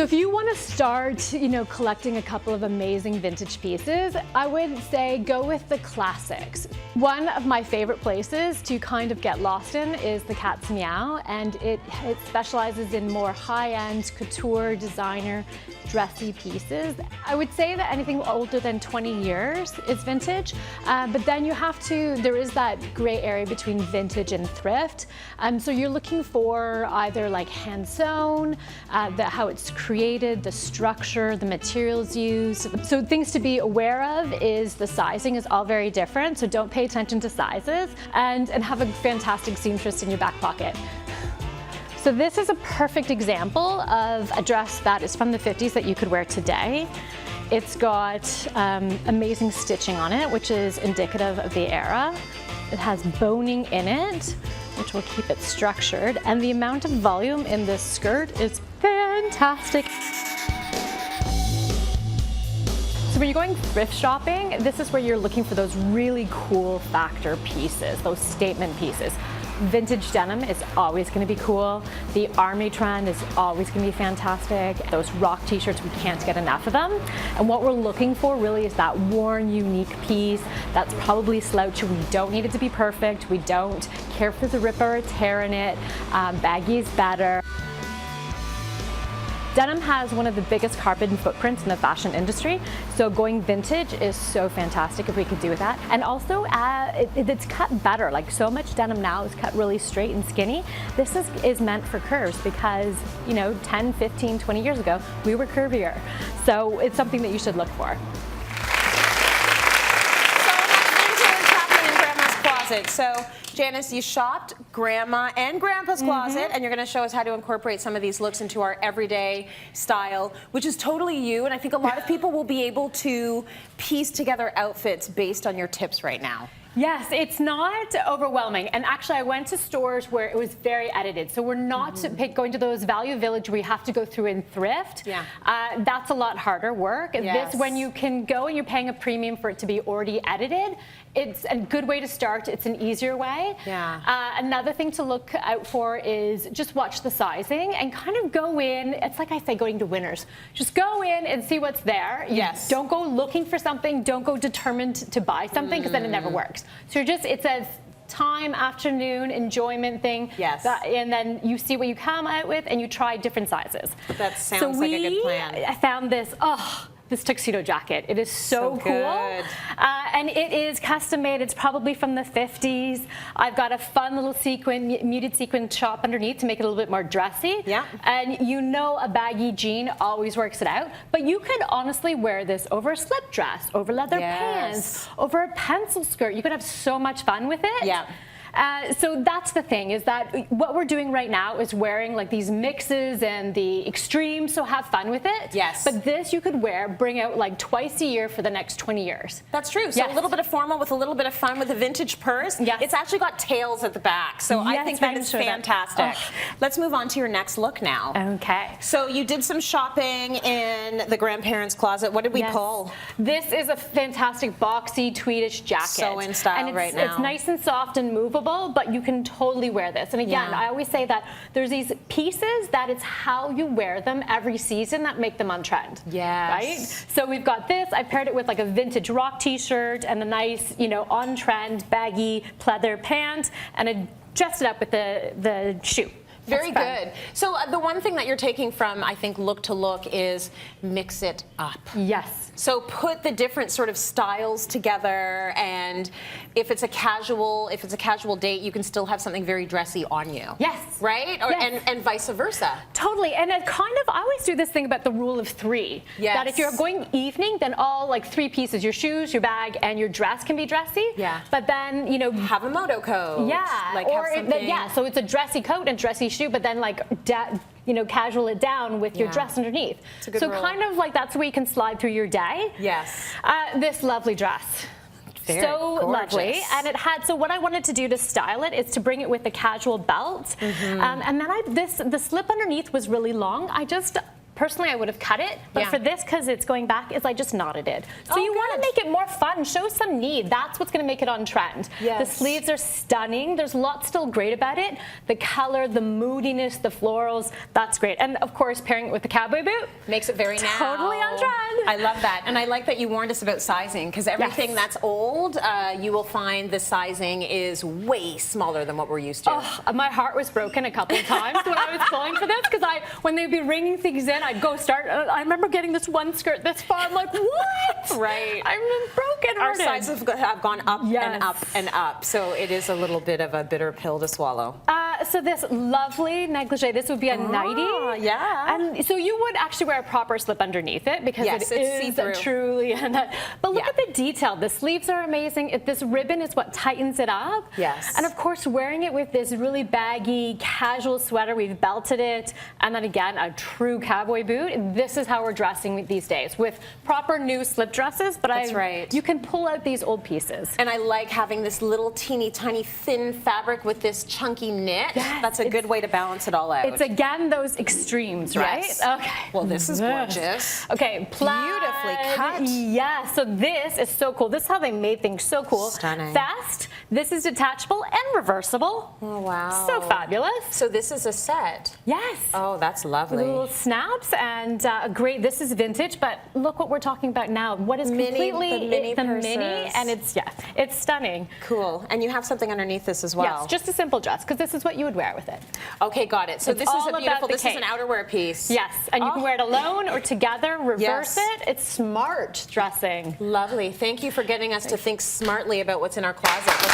if you want to start, collecting a couple of amazing vintage pieces, I would say go with the classics. One of my favorite places to kind of get lost in is the Cat's Meow, and it specializes in more high-end couture, designer, dressy pieces. I would say that anything older than 20 years is vintage, but then there is that gray area between vintage and thrift. So you're looking for either like hand sewn, how it's created, the structure, the materials used. So things to be aware of is the sizing is all very different, so don't pay attention to sizes, and have a fantastic seamstress in your back pocket. So this is a perfect example of a dress that is from the 50s that you could wear today. It's got amazing stitching on it, which is indicative of the era. It has boning in it, which will keep it structured, and the amount of volume in this skirt is fantastic. So when you're going thrift shopping, this is where you're looking for those really cool factor pieces, those statement pieces. Vintage denim is always going to be cool. The army trend is always going to be fantastic. Those rock t-shirts, we can't get enough of them. And what we're looking for really is that worn, unique piece that's probably slouchy. We don't need it to be perfect. We don't care if there's a rip or a tear in it. Baggy is better. Denim has one of the biggest carbon footprints in the fashion industry, so going vintage is so fantastic if we could do that. And also, it's cut better. Like, so much denim now is cut really straight and skinny. This is meant for curves because, 10, 15, 20 years ago, we were curvier. So it's something that you should look for. So, Janice, you shopped Grandma and Grandpa's closet, and you're going to show us how to incorporate some of these looks into our everyday style, which is totally you. And I think a lot of people will be able to piece together outfits based on your tips right now. Yes, it's not overwhelming. And actually, I went to stores where it was very edited. So we're not going to those Value Village where you have to go through and thrift. Yeah. That's a lot harder work. Yes. This, when you can go and you're paying a premium for it to be already edited, it's a good way to start. It's an easier way. Yeah. Another thing to look out for is just watch the sizing and kind of go in. It's like I say, going to Winners. Just go in and see what's there. Yes. Don't go looking for something. Don't go determined to buy something, because then it never works. So it's a time, afternoon, enjoyment thing. Yes. And then you see what you come out with and you try different sizes. That sounds like a good plan. I found this tuxedo jacket. It is so cool. Good. And it is custom made. It's probably from the 50s. I've got a fun little muted sequin top underneath to make it a little bit more dressy. Yeah. And a baggy jean always works it out. But you could honestly wear this over a slip dress, over leather pants, over a pencil skirt. You could have so much fun with it. Yeah. So that's the thing, is that what we're doing right now is wearing like these mixes and the extremes, so have fun with it. Yes. But this you could bring out like twice a year for the next 20 years. That's true. So a little bit of formal with a little bit of fun with a vintage purse. Yes. It's actually got tails at the back, so I think that is fantastic. Let's move on to your next look now. Okay. So you did some shopping in the grandparents' closet. What did we pull? This is a fantastic boxy tweedish jacket. So in style right now. It's nice and soft and movable, but you can totally wear this. And again, I always say that there's these pieces that it's how you wear them every season that make them on trend. Yes. Right? So we've got this. I paired it with like a vintage rock t-shirt and a nice, on trend baggy pleather pant, and I dressed it up with the shoe. Very good. So the one thing that you're taking from, I think, look to look is mix it up. Yes. So put the different sort of styles together, and if it's a casual date, you can still have something very dressy on you. Yes. Right? And vice versa. Totally. And I always do this thing about the rule of three. Yes. That if you're going evening, then all like three pieces, your shoes, your bag, and your dress can be dressy. Yeah. But then, have a moto coat. Yeah. Like so it's a dressy coat and dressy shoe, but then like casual it down with your dress underneath. It's a good rule. Kind of like that's the way you can slide through your day. Yes. This lovely dress. Very so gorgeous. Lovely, and it had. So what I wanted to do to style it is to bring it with a casual belt, and then the slip underneath was really long. personally, I would have cut it, but Yeah. for this, because it's going back, I just knotted it. So Oh, you want to good. make it more fun, show some need. That's what's going to make it on trend. Yes. The sleeves are stunning. There's lots still great about it. The color, the moodiness, the florals, that's great. And of course, pairing it with the cowboy boot. Makes it very now. Totally on trend. I love that. And I like that you warned us about sizing, because everything Yes. that's old, you will find the sizing is way smaller than what we're used to. Oh, my heart was broken a couple of times when I was going for this, because when they'd be ringing things in, I'd go start. I remember getting this one skirt this far. I'm like, what? Right. I'm broken. Our sizes have gone up Yes. and up and up, so it is a little bit of a bitter pill to swallow. So this lovely negligee, this would be a nightie. Yeah. And so you would actually wear a proper slip underneath it, because Yes, it it's is see-through. truly. But look Yeah. at the detail. The sleeves are amazing. This ribbon is what tightens it up. Yes. And of course, wearing it with this really baggy, casual sweater, we've belted it, and then again, a true cowboy boot. This is how we're dressing these days, with proper new slip dresses. But That's right. You can pull out these old pieces. And I like having this little teeny tiny thin fabric with this chunky knit. Yes, That's a good way to balance it all out. It's again those extremes, right? Yes. Okay. Well, this is gorgeous. Okay, plaid. Beautifully cut. Yeah, so this is so cool. This is how they made things so cool. Stunning. Fast. This is detachable and reversible. Oh, wow. So fabulous. So this is a set. Yes. Oh, that's lovely. Little snaps and great. This is vintage, but look what we're talking about now. What is completely the mini mini, purses. and it's stunning. Cool. And you have something underneath this as well. Yes, just a simple dress, because this is what you would wear with it. Okay, got it. So It's this is all a about beautiful, the this is an cape. outerwear piece. Yes, and you can Oh. wear it alone or together, reverse Yes. it. It's smart dressing. Lovely. Thank you for getting us to think smartly about what's in our closet.